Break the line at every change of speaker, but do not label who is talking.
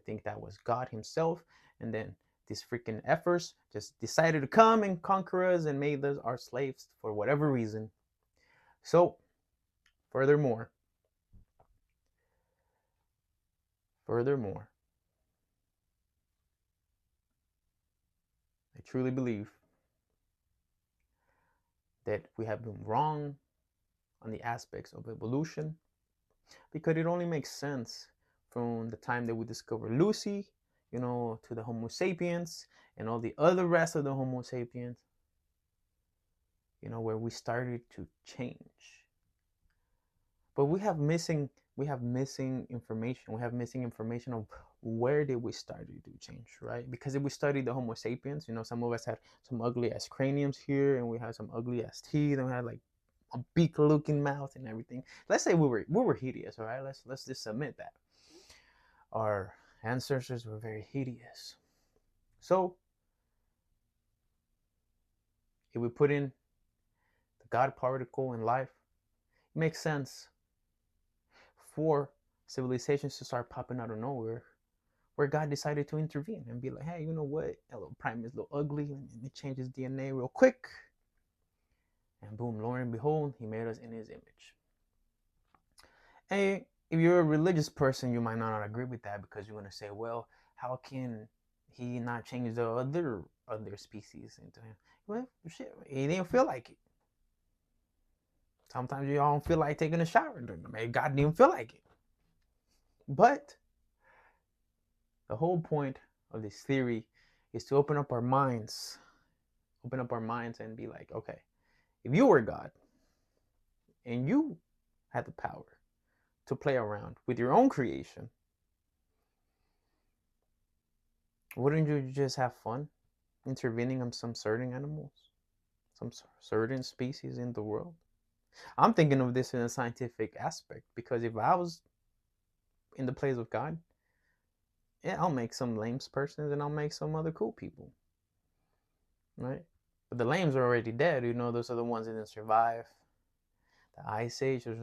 think that was God himself, and then these freaking efforts just decided to come and conquer us and made us our slaves for whatever reason. So, furthermore, furthermore, I truly believe that we have been wrong on the aspects of evolution, because it only makes sense from the time that we discovered Lucy, to the Homo sapiens and all the other rest of the Homo sapiens, where we started to change. But we have missing information. We have missing information of where did we start to change, right? Because if we studied the Homo sapiens, some of us had some ugly ass craniums here, and we had some ugly ass teeth, and we had like a beak looking mouth and everything. Let's say we were hideous, all right? Let's just admit that our ancestors were very hideous. So if we put in the God particle in life, it makes sense for civilizations to start popping out of nowhere, where God decided to intervene and be like, hey, you know what? That little primate is a little ugly, and it changes DNA real quick. And boom, lo and behold, he made us in his image. And if you're a religious person, you might not agree with that, because you're going to say, well, how can he not change the other species into him? Well, shit, he didn't feel like it. Sometimes you don't feel like taking a shower. Maybe God didn't feel like it. But the whole point of this theory is to open up our minds and be like, okay, if you were God and you had the power to play around with your own creation, wouldn't you just have fun intervening on some certain animals, some certain species in the world? I'm thinking of this in a scientific aspect, because if I was in the place of God, yeah, I'll make some lame persons and I'll make some other cool people, right? But the lames are already dead. Those are the ones that didn't survive the Ice Age. Those are